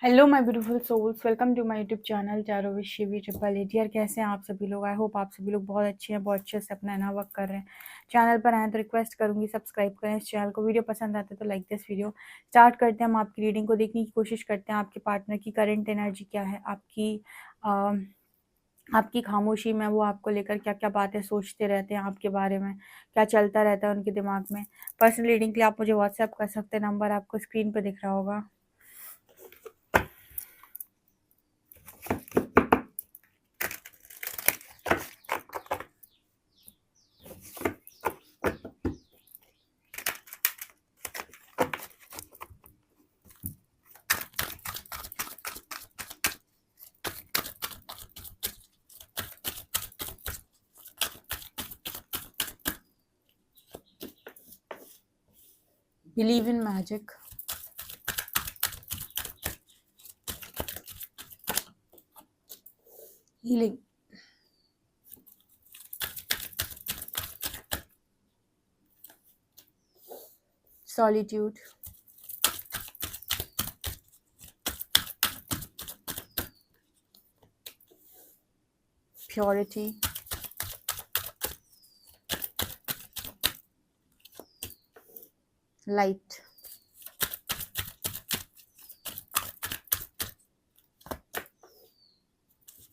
Hello my beautiful souls, welcome to my YouTube channel tarot with Shivi triple eight. यार कैसे हैं आप सभी लोग? आई होप आप सभी लोग बहुत अच्छे हैं, बहुत अच्छे से अपना ना वर्क कर रहे हैं। चैनल पर आए तो रिक्वेस्ट करूंगी सब्सक्राइब करें इस चैनल को। वीडियो पसंद आते तो लाइक दिस वीडियो। स्टार्ट करते हैं, हम आपकी रीडिंग को देखने की कोशिश करते हैं। आपके पार्टनर की करंट एनर्जी क्या है, आपकी खामोशी में वो आपको लेकर क्या क्या बातें सोचते रहते हैं, आपके बारे में क्या चलता रहता है उनके दिमाग में। पर्सनल रीडिंग के लिए आप मुझे व्हाट्सएप कर सकते हैं, नंबर आपको स्क्रीन पर दिख रहा होगा। Believe in magic, healing, solitude, purity, light,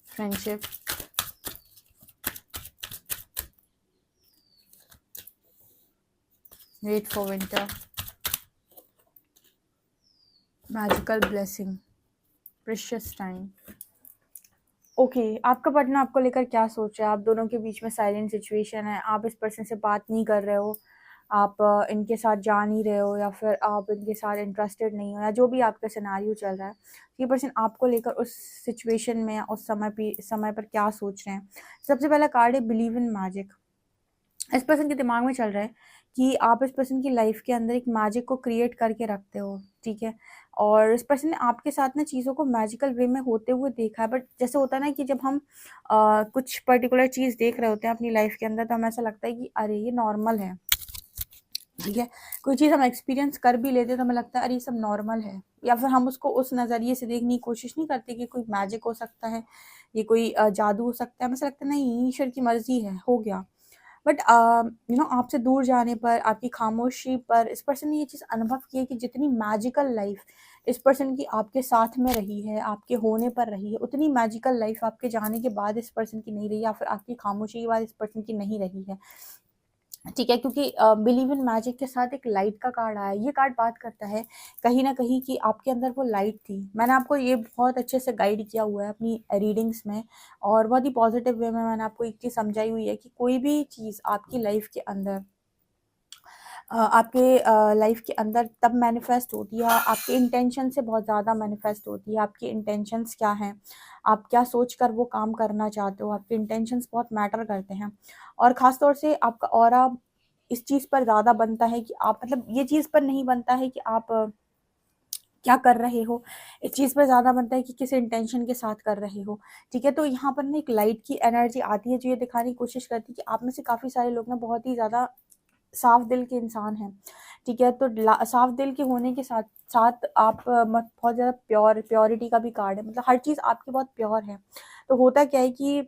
friendship, wait for winter, magical blessing, precious time। Okay, आपका पार्टनर आपको लेकर क्या सोच रहा है? आप दोनों के बीच में साइलेंट सिचुएशन है, आप इस पर्सन से बात नहीं कर रहे हो, आप इनके साथ जा नहीं रहे हो, या फिर आप इनके साथ इंटरेस्टेड नहीं हो, या जो भी आपका सिनेरियो चल रहा है, ये पर्सन आपको लेकर उस सिचुएशन में या उस समय पर क्या सोच रहे हैं। सबसे पहला कार्ड है बिलीव इन मैजिक। इस पर्सन के दिमाग में चल रहा है कि आप इस पर्सन की लाइफ के अंदर एक मैजिक को क्रिएट करके रखते हो, ठीक है। और इस पर्सन ने आपके साथ ना चीज़ों को मैजिकल वे में होते हुए देखा है। बट जैसे होता है ना कि जब हम कुछ पर्टिकुलर चीज़ देख रहे होते हैं अपनी लाइफ के अंदर, तो हमें ऐसा लगता है कि अरे ये नॉर्मल है, ठीक है। कोई चीज़ हम एक्सपीरियंस कर भी लेते हैं तो हमें लगता है अरे ये सब नॉर्मल है, या फिर हम उसको उस नज़रिए से देखने की कोशिश नहीं करते कि कोई मैजिक हो सकता है, ये कोई जादू हो सकता है। हमें ऐसा लगता है नहीं, ईश्वर की मर्जी है, हो गया। बट आपसे दूर जाने पर, आपकी खामोशी पर इस पर्सन ने ये चीज़ अनुभव की है कि जितनी मैजिकल लाइफ इस पर्सन की आपके साथ में रही है, आपके होने पर रही है, उतनी मैजिकल लाइफ आपके जाने के बाद इस पर्सन की नहीं रही, या फिर आपकी खामोशी के बाद इस पर्सन की नहीं रही है, ठीक है। क्योंकि बिलीव इन मैजिक के साथ एक लाइट का कार्ड आया। ये कार्ड बात करता है कहीं ना कहीं कि आपके अंदर वो लाइट थी। मैंने आपको ये बहुत अच्छे से गाइड किया हुआ है अपनी रीडिंग्स में, और बहुत ही पॉजिटिव वे में मैंने आपको एक चीज़ समझाई हुई है कि कोई भी चीज़ आपकी लाइफ के अंदर आपके लाइफ के अंदर तब मैनिफेस्ट होती है, आपके इंटेंशन से बहुत ज़्यादा मैनिफेस्ट होती है। आपकी इंटेंशंस क्या हैं, आप क्या सोच कर वो काम करना चाहते हो, आपके इंटेंशंस बहुत मैटर करते हैं। और ख़ास तौर से आपका ऑरा इस चीज़ पर ज़्यादा बनता है कि आप, मतलब ये चीज़ पर नहीं बनता है कि आप क्या कर रहे हो, इस चीज़ पर ज़्यादा बनता है कि किस इंटेंशन के साथ कर रहे हो, ठीक है। तो यहाँ पर ना एक लाइट की एनर्जी आती है जो ये दिखाने की कोशिश करती है कि आप में से काफ़ी सारे लोग ना बहुत ही ज़्यादा साफ दिल के इंसान हैं, ठीक है। तो साफ दिल के होने के साथ साथ आप बहुत ज़्यादा प्योरिटी का भी कार्ड है, मतलब हर चीज़ आपकी बहुत प्योर है। तो होता क्या है कि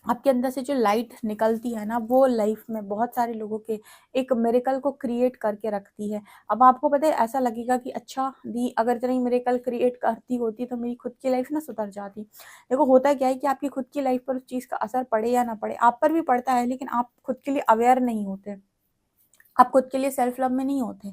आपके अंदर से जो लाइट निकलती है ना, वो लाइफ में बहुत सारे लोगों के एक मिरेकल को क्रिएट करके रखती है। अब आपको पता है, ऐसा लगेगा कि अच्छा दी, अगर इतनी मिरेकल क्रिएट करती होती तो मेरी खुद की लाइफ ना सुधर जाती। देखो होता क्या है कि आपकी खुद की लाइफ पर उस चीज़ का असर पड़े या ना पड़े, आप पर भी पड़ता है, लेकिन आप खुद के लिए अवेयर नहीं होते, आप खुद के लिए सेल्फ लव में नहीं होते,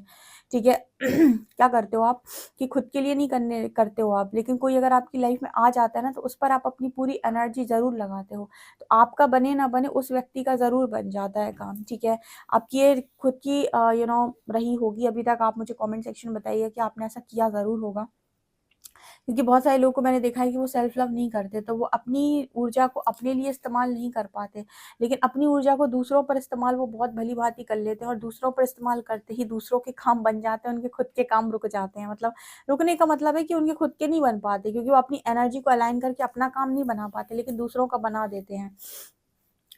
ठीक है। क्या करते हो आप कि खुद के लिए नहीं करते हो आप, लेकिन कोई अगर आपकी लाइफ में आ जाता है ना, तो उस पर आप अपनी पूरी एनर्जी ज़रूर लगाते हो। तो आपका बने ना बने, उस व्यक्ति का ज़रूर बन जाता है काम, ठीक है। आपकी ये खुद की रही होगी अभी तक। आप मुझे कमेंट सेक्शन में बताइए कि आपने ऐसा किया ज़रूर होगा। क्योंकि बहुत सारे लोगों को मैंने देखा है कि वो सेल्फ लव नहीं करते, तो वो अपनी ऊर्जा को अपने लिए इस्तेमाल नहीं कर पाते, लेकिन अपनी ऊर्जा को दूसरों पर इस्तेमाल वो बहुत भली भांति कर लेते हैं, और दूसरों पर इस्तेमाल करते ही दूसरों के काम बन जाते हैं, उनके खुद के काम रुक जाते हैं। मतलब रुकने का मतलब है कि उनके खुद के नहीं बन पाते, क्योंकि वो अपनी एनर्जी को अलाइन करके अपना काम नहीं बना पाते, लेकिन दूसरों का बना देते हैं।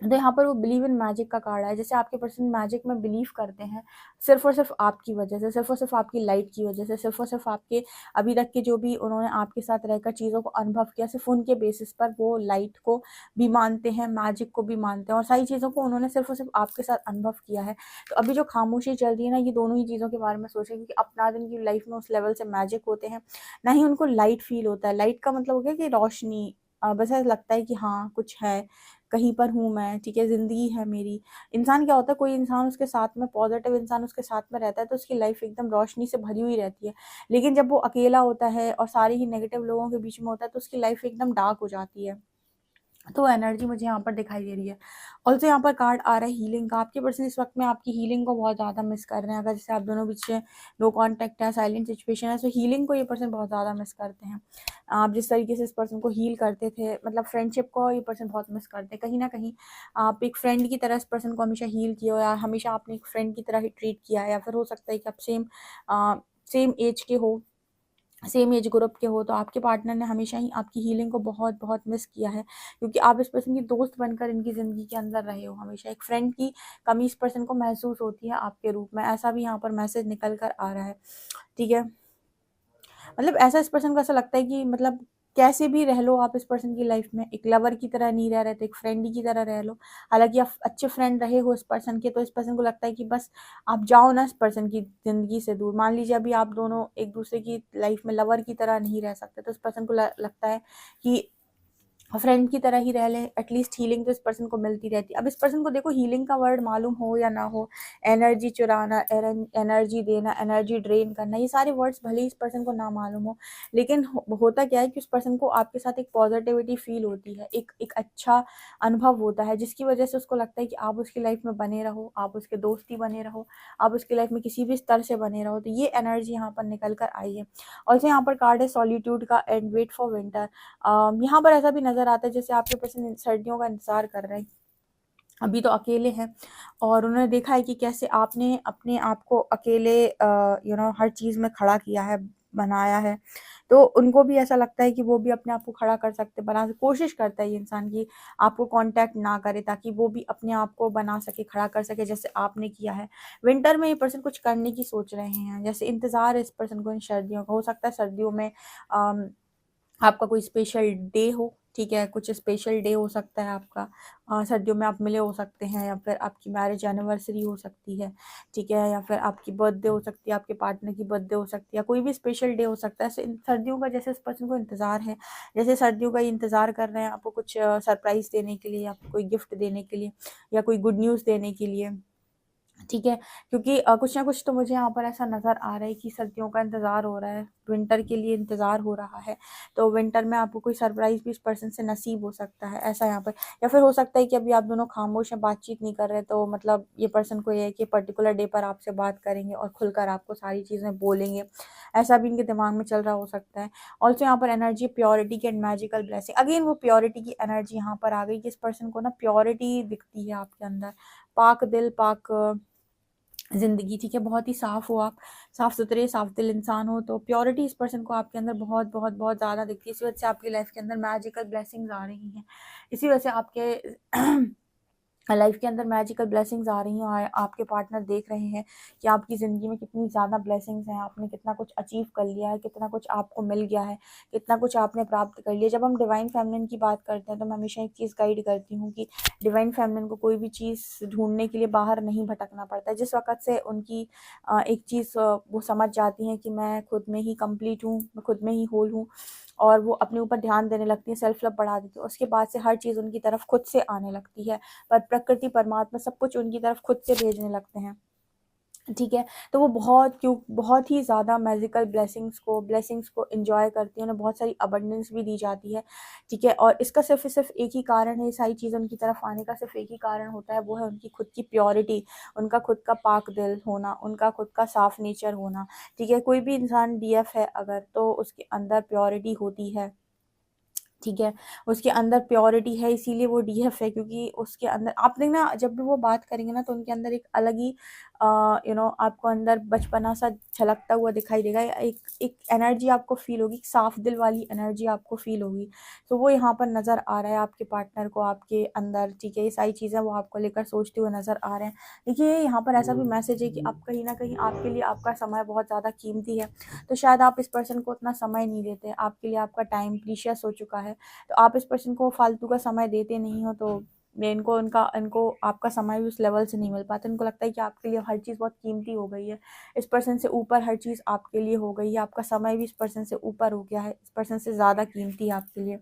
तो यहाँ पर वो बिलीव इन मैजिक का कार्ड है। जैसे आपके पर्सन मैजिक में बिलीव करते हैं सिर्फ और सिर्फ आपकी वजह से, सिर्फ और सिर्फ आपकी लाइट की वजह से, सिर्फ और सिर्फ आपके अभी तक के जो भी उन्होंने आपके साथ रहकर चीज़ों को अनुभव किया, सिर्फ उनके बेसिस पर वो लाइट को भी मानते हैं, मैजिक को भी मानते हैं, और सारी चीज़ों को उन्होंने सिर्फ और सिर्फ आपके साथ अनुभव किया है। तो अभी जो खामोशी चल रही है ना, ये दोनों ही चीज़ों के बारे में सोचें, क्योंकि अपना दिन की लाइफ में उस लेवल से मैजिक होते हैं, ना ही उनको लाइट फील होता है। लाइट का मतलब हो गया कि रोशनी, बस ऐसा लगता है कि हाँ कुछ है, कहीं पर हूँ मैं, ठीक है, ज़िंदगी है मेरी। इंसान क्या होता है, कोई इंसान उसके साथ में, पॉजिटिव इंसान उसके साथ में रहता है तो उसकी लाइफ एकदम रोशनी से भरी हुई रहती है। लेकिन जब वो अकेला होता है और सारे ही नेगेटिव लोगों के बीच में होता है तो उसकी लाइफ एकदम डार्क हो जाती है। तो एनर्जी मुझे यहाँ पर दिखाई दे रही है। ऑल्सो यहाँ पर कार्ड आ रहा है हीलिंग का। आपके पर्सन इस वक्त में आपकी हीलिंग को बहुत ज़्यादा मिस कर रहे हैं। अगर जैसे आप दोनों बीच में नो कॉन्टैक्ट है, साइलेंट सिचुएशन है, तो हीलिंग को ये पर्सन बहुत ज़्यादा मिस करते हैं। आप जिस तरीके से इस पर्सन को हील करते थे, मतलब फ्रेंडशिप को ये पर्सन बहुत मिस करते हैं। कहीं ना कहीं आप एक फ्रेंड की तरह इस पर्सन को हमेशा हील किया हो, या हमेशा आपने एक फ्रेंड की तरह ही ट्रीट किया है, या फिर हो सकता है कि आप सेम एज के हो, सेम एज ग्रुप के हो, तो आपके पार्टनर ने हमेशा ही आपकी हीलिंग को बहुत बहुत मिस किया है, क्योंकि आप इस पर्सन की दोस्त बनकर इनकी ज़िंदगी के अंदर रहे हो। हमेशा एक फ्रेंड की कमी इस पर्सन को महसूस होती है आपके रूप में, ऐसा भी यहाँ पर मैसेज निकल कर आ रहा है। ठीक है, मतलब ऐसा इस पर्सन को ऐसा लगता है कि मतलब कैसे भी रह लो आप इस पर्सन की लाइफ में, एक लवर की तरह नहीं रह रहे तो एक फ्रेंड की तरह रह लो। हालांकि आप अच्छे फ्रेंड रहे हो इस पर्सन के, तो इस पर्सन को लगता है कि बस आप जाओ ना इस पर्सन की ज़िंदगी से दूर। मान लीजिए अभी आप दोनों एक दूसरे की लाइफ में लवर की तरह नहीं रह सकते, तो इस पर्सन को लगता है कि फ्रेंड की तरह ही रह लें, एटलीस्ट हीलिंग तो इस पर्सन को मिलती रहती है। अब इस पर्सन को देखो, हीलिंग का वर्ड मालूम हो या ना हो, एनर्जी चुराना, एनर्जी देना, एनर्जी ड्रेन करना, ये सारे वर्ड्स भले ही इस पर्सन को ना मालूम हो, लेकिन होता क्या है कि उस पर्सन को आपके साथ एक पॉजिटिविटी फील होती है, एक अच्छा अनुभव होता है, जिसकी वजह से उसको लगता है कि आप उसकी लाइफ में बने रहो, आप उसके दोस्ती बने रहो, आप उसकी लाइफ में किसी भी स्तर से बने रहो। तो ये एनर्जी यहाँ पर निकल कर आई है। ऑल्सो यहाँ पर कार्ड है सॉलिट्यूड का एंड वेट फॉर विंटर। यहाँ पर ऐसा भी नज़र आता है जैसे आपके पर्सन सर्दियों का इंतज़ार कर रहे हैं, अभी तो अकेले हैं, और उन्होंने देखा है कि कैसे आपने अपने आप को अकेले हर चीज़ में खड़ा किया है, बनाया है। तो उनको भी ऐसा लगता है कि वो भी अपने आप को खड़ा कर सकते, कोशिश करता है ये इंसान की आपको कांटेक्ट ना करे, ताकि वो भी अपने आप को बना सके, खड़ा कर सके, जैसे आपने किया है। विंटर में ये पर्सन कुछ करने की सोच रहे हैं, जैसे इंतज़ार है इस पर्सन को इन सर्दियों का। हो सकता है सर्दियों में आपका कोई स्पेशल डे हो, ठीक है, कुछ स्पेशल डे हो सकता है आपका, सर्दियों में आप मिले हो सकते हैं, या फिर आपकी मैरिज एनिवर्सरी हो सकती है, ठीक है, या फिर आपकी बर्थडे हो सकती है, आपके पार्टनर की बर्थडे हो सकती है, कोई भी स्पेशल डे हो सकता है। इन सर्दियों का जैसे इस पर्सन को इंतज़ार है, जैसे सर्दियों का ये इंतज़ार कर रहे हैं आपको कुछ सरप्राइज़ देने के लिए, आपको कोई गिफ्ट देने के लिए, या कोई गुड न्यूज़ देने के लिए, ठीक है, क्योंकि कुछ ना कुछ तो मुझे यहाँ पर ऐसा नज़र आ रहा है कि सर्दियों का इंतज़ार हो रहा है, विंटर के लिए इंतज़ार हो रहा है। तो विंटर में आपको कोई सरप्राइज़ भी इस पर्सन से नसीब हो सकता है, ऐसा यहाँ पर। या फिर हो सकता है कि अभी आप दोनों खामोश हैं, बातचीत नहीं कर रहे, तो मतलब ये पर्सन को ये है कि पर्टिकुलर डे पर आपसे बात करेंगे और खुलकर आपको सारी चीज़ें बोलेंगे, ऐसा भी इनके दिमाग में चल रहा हो सकता है। ऑल्सो यहाँ पर एनर्जी प्योरिटी की एंड मैजिकल ब्लेसिंग, अगेन वो प्योरिटी की एनर्जी यहाँ पर आ गई कि इस पर्सन को ना प्योरिटी दिखती है आपके अंदर, पाक दिल, पाक ज़िंदगी, ठीक है, बहुत ही साफ़ हो आप, साफ़ सुथरे, साफ़ दिल इंसान हो, तो प्योरिटी इस पर्सन को आपके अंदर बहुत बहुत बहुत ज़्यादा दिखती है। इसी वजह से आपकी लाइफ के अंदर मैजिकल ब्लेसिंग्स आ रही हैं, इसी वजह से आपके लाइफ के अंदर मैजिकल ब्लेसिंग्स आ रही हैं, और आपके पार्टनर देख रहे हैं कि आपकी ज़िंदगी में कितनी ज़्यादा ब्लेसिंग्स हैं, आपने कितना कुछ अचीव कर लिया है, कितना कुछ आपको मिल गया है, कितना कुछ आपने प्राप्त कर लिया। जब हम डिवाइन फेमिनिन की बात करते हैं तो मैं हमेशा एक चीज़ गाइड करती हूँ कि डिवाइन फेमिनिन को कोई भी चीज़ ढूंढने के लिए बाहर नहीं भटकना पड़ता है। जिस वक़्त से उनकी एक चीज़ वो समझ जाती हैं कि मैं खुद में ही कंप्लीट हूँ, मैं खुद में ही होल हूँ, और वो अपने ऊपर ध्यान देने लगती हैं, सेल्फ लव बढ़ा देती हैं, उसके बाद से हर चीज़ उनकी तरफ खुद से आने लगती है। पर प्रकृति, परमात्मा सब कुछ उनकी तरफ खुद से भेजने लगते हैं, ठीक है। तो वो बहुत ही ज़्यादा मैजिकल ब्लेसिंग्स को एंजॉय करती हैं, उन्हें बहुत सारी अबंडेंस भी दी जाती है, ठीक है। और इसका सिर्फ एक ही कारण है, ये सारी चीज़ें उनकी तरफ आने का सिर्फ एक ही कारण होता है, वो है उनकी खुद की प्योरिटी, उनका खुद का पाक दिल होना, उनका खुद का साफ नेचर होना, ठीक है। कोई भी इंसान डीएफ है अगर, तो उसके अंदर प्योरिटी होती है, ठीक है, उसके अंदर प्योरिटी है, इसीलिए वो डीएफ है, क्योंकि उसके अंदर आप देखना जब भी वो बात करेंगे ना तो उनके अंदर एक अलग ही आपको अंदर बचपना सा झलकता हुआ दिखाई देगा, एक एक एनर्जी आपको फील होगी, साफ दिल वाली एनर्जी आपको फील होगी। तो वो यहाँ पर नज़र आ रहा है आपके पार्टनर को आपके अंदर, ठीक है, ये सारी चीज़ें वो आपको लेकर सोचते हुए नज़र आ रहे हैं। देखिए यहाँ पर ऐसा भी मैसेज है कि आप कहीं ना कहीं आपके लिए आपका समय बहुत ज़्यादा कीमती है, तो शायद आप इस पर्सन को उतना समय नहीं देते, आपके लिए आपका टाइम प्रीशियस हो चुका है, तो आप इस पर्सन को फालतू का समय देते नहीं हो, तो इनको आपका समय भी उस लेवल से नहीं मिल पाता। इनको लगता है कि आपके लिए हर चीज़ बहुत कीमती हो गई है, इस पर्सन से ऊपर हर चीज़ आपके लिए हो गई है, आपका समय भी इस पर्सन से ऊपर हो गया है, इस पर्सन से ज़्यादा कीमती है आपके लिए।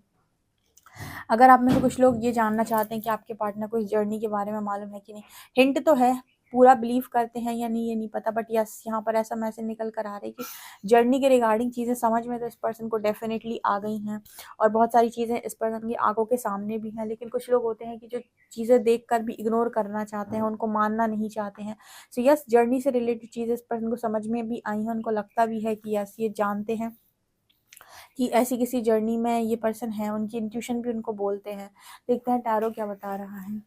अगर आप में से कुछ लोग ये जानना चाहते हैं कि आपके पार्टनर को इस जर्नी के बारे में मालूम है कि नहीं, हिंट तो है, पूरा बिलीव करते हैं या नहीं ये नहीं पता, बट यस यहाँ पर ऐसा मैसेज निकल कर आ रहा है कि जर्नी के रिगार्डिंग चीज़ें समझ में तो इस पर्सन को डेफिनेटली आ गई हैं, और बहुत सारी चीज़ें इस पर्सन की आंखों के सामने भी हैं, लेकिन कुछ लोग होते हैं कि जो चीज़ें देख कर भी इग्नोर करना चाहते हैं, उनको मानना नहीं चाहते हैं। सो यस, जर्नी से रिलेटेड चीज़ें इस पर्सन को समझ में भी आई हैं, उनको लगता भी है कि यस ये जानते हैं कि ऐसी किसी जर्नी में ये पर्सन है, उनकी इंट्यूशन भी उनको बोलते हैं। देखते हैं टैरो क्या बता रहा है।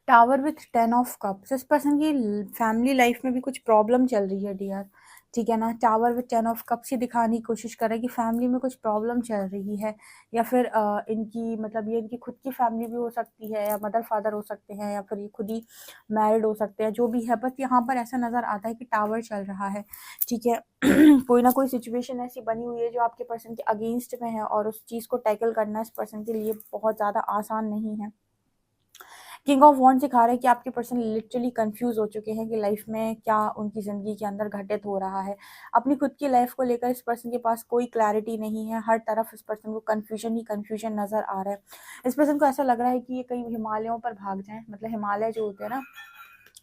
टावर विथ 10 ऑफ कप्स, इस पर्सन की फैमिली लाइफ में भी कुछ प्रॉब्लम चल रही है डियर, ठीक है ना। टावर विथ 10 ऑफ कप्स ये दिखाने की कोशिश कर रहा है कि फैमिली में कुछ प्रॉब्लम चल रही है, या फिर इनकी मतलब ये इनकी खुद की फैमिली भी हो सकती है, या मदर फादर हो सकते हैं, या फिर ये खुद ही मैरिड हो सकते हैं, जो भी है, बस यहाँ पर ऐसा नज़र आता है कि टावर चल रहा है, ठीक है। कोई ना कोई सिचुएशन ऐसी बनी हुई है जो आपके पर्सन के अगेंस्ट में है, और उस चीज़ को टैकल करना इस पर्सन के लिए बहुत ज़्यादा आसान नहीं है। किंग ऑफ वॉन्ड सिखा रहा है कि आपके पर्सन लिटरली कंफ्यूज हो चुके हैं कि लाइफ में क्या उनकी ज़िंदगी के अंदर घटित हो रहा है। अपनी खुद की लाइफ को लेकर इस पर्सन के पास कोई क्लैरिटी नहीं है, हर तरफ इस पर्सन को कन्फ्यूजन ही कन्फ्यूजन नज़र आ रहा है। इस पर्सन को ऐसा लग रहा है कि ये कहीं हिमालयों पर भाग जाएँ, मतलब हिमालय जो होते हैं ना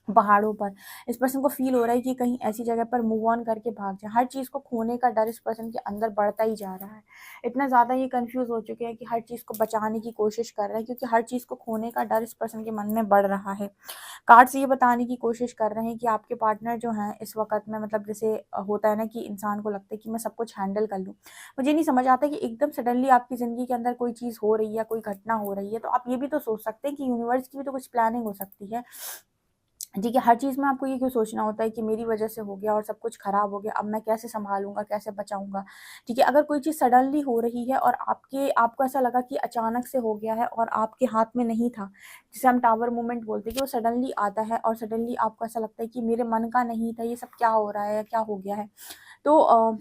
पहाड़ों पर, इस पर्सन को फ़ील हो रहा है कि कहीं ऐसी जगह पर मूव ऑन करके भाग जाए। हर चीज़ को खोने का डर इस पर्सन के अंदर बढ़ता ही जा रहा है। इतना ज़्यादा ये कन्फ्यूज़ हो चुके हैं कि हर चीज़ को बचाने की कोशिश कर रहे हैं, क्योंकि हर चीज़ को खोने का डर इस पर्सन के मन में बढ़ रहा है। कार्ड्स ये बताने की कोशिश कर रहे हैं कि आपके पार्टनर जो हैं इस वक़्त में, मतलब जैसे होता है ना कि इंसान को लगता है कि मैं सब कुछ हैंडल कर लूँ। मुझे नहीं समझ आता कि एकदम सडनली आपकी ज़िंदगी के अंदर कोई चीज़ हो रही है, कोई घटना हो रही है, तो आप ये भी तो सोच सकते हैं कि यूनिवर्स की भी तो कुछ प्लानिंग हो सकती है। ठीक है, हर चीज़ में आपको ये क्यों सोचना होता है कि मेरी वज़ह से हो गया और सब कुछ ख़राब हो गया, अब मैं कैसे सँभालूँगा, कैसे बचाऊँगा? ठीक है, अगर कोई चीज़ सडनली हो रही है और आपको ऐसा लगा कि अचानक से हो गया है और आपके हाथ में नहीं था, जिसे हम टावर मोमेंट बोलते हैं कि वो सडनली आता है और सडनली आपको ऐसा लगता है कि मेरे मन का नहीं था, ये सब क्या हो रहा है या क्या हो गया है? तो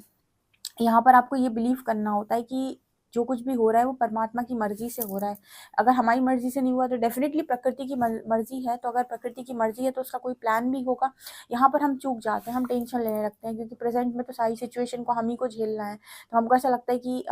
यहाँ पर आपको ये बिलीव करना होता है कि जो कुछ भी हो रहा है वो परमात्मा की मर्ज़ी से हो रहा है। अगर हमारी मर्ज़ी से नहीं हुआ तो डेफ़िनेटली प्रकृति की मर्ज़ी है, तो अगर प्रकृति की मर्ज़ी है तो उसका कोई प्लान भी होगा। यहाँ पर हम चूक जाते हैं, हम टेंशन लेने लगते हैं, क्योंकि प्रेज़ेंट में तो सारी सिचुएशन को हम ही को झेलना है। तो हमको ऐसा लगता है कि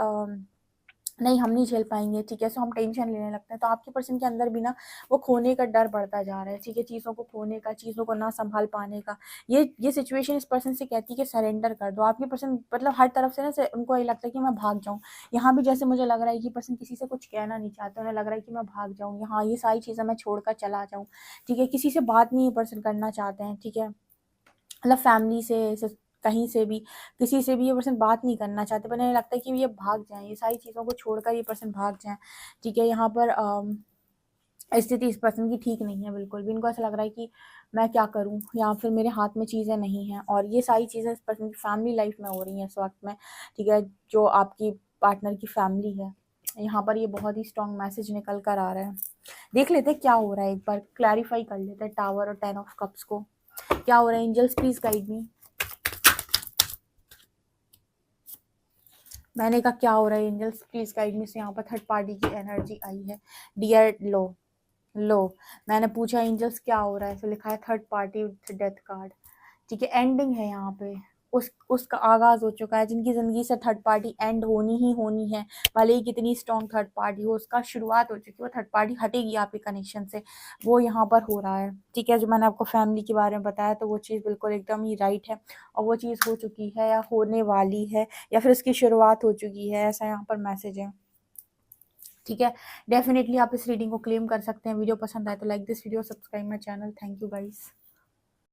नहीं हम नहीं झेल पाएँगे, ठीक है? सो हम टेंशन लेने लगते हैं। तो आपके पर्सन के अंदर भी ना वो खोने का डर बढ़ता जा रहा है, ठीक है? चीज़ों को खोने का, चीज़ों को ना सँभाल पाने का। ये सिचुएशन इस पर्सन से कहती है कि सरेंडर कर दो। आपके पर्सन मतलब हर तरफ से ना से उनको ये लगता है कि मैं भाग जाऊँ। यहाँ भी जैसे मुझे लग रहा है कि पर्सन किसी से कुछ कहना नहीं चाहते, उन्हें लग रहा है कि मैं भाग जाऊँ, यहाँ ये सारी चीज़ें मैं छोड़कर चला जाऊँ, ठीक है? किसी से बात नहीं ये पर्सन करना चाहते हैं, ठीक है? मतलब फैमिली से कहीं से भी, किसी से भी ये पर्सन बात नहीं करना चाहते, पर इन्हें लगता है कि ये भाग जाएँ, ये सारी चीज़ों को छोड़कर ये पर्सन भाग जाएँ, ठीक है। यहाँ पर स्थिति इस पर्सन की ठीक नहीं है बिल्कुल भी। इनको ऐसा लग रहा है कि मैं क्या करूँ, या फिर मेरे हाथ में चीज़ें नहीं हैं, और ये सारी चीज़ें इस पर्सन की फैमिली लाइफ में हो रही हैं इस वक़्त में, ठीक है। जो आपकी पार्टनर की फैमिली है, यहाँ पर ये बहुत ही स्ट्रॉन्ग मैसेज निकल कर आ रहा है। देख लेते हैं क्या हो रहा है, एक बार क्लैरिफाई कर लेते हैं टावर और 10 ऑफ कप्स को। क्या हो रहा है एंजल्स, प्लीज़ गाइड मी। मैंने कहा क्या हो रहा है एंजल्स, प्लीज़ गाइड मी। से यहाँ पर थर्ड पार्टी की एनर्जी आई है, डियर लो लो। मैंने पूछा एंजल्स क्या हो रहा है, तो लिखा है third party with death card, ठीक है। एंडिंग है यहाँ पे, उसका आगाज हो चुका है। जिनकी जिंदगी से थर्ड पार्टी एंड होनी ही होनी है, भले ही कितनी स्ट्रॉन्ग थर्ड पार्टी हो, उसका शुरुआत हो चुकी है। वो थर्ड पार्टी हटेगी आपके कनेक्शन से, वो यहाँ पर हो रहा है, ठीक है। जो मैंने आपको फैमिली के बारे में बताया, तो वो चीज़ बिल्कुल एकदम ही राइट है, और वो चीज़ हो चुकी है या होने वाली है, या फिर उसकी शुरुआत हो चुकी है, ऐसा यहाँ पर मैसेज है, ठीक है। डेफिनेटली आप इस रीडिंग को क्लेम कर सकते हैं। वीडियो पसंद आए तो like this video, subscribe my channel. Thank you guys.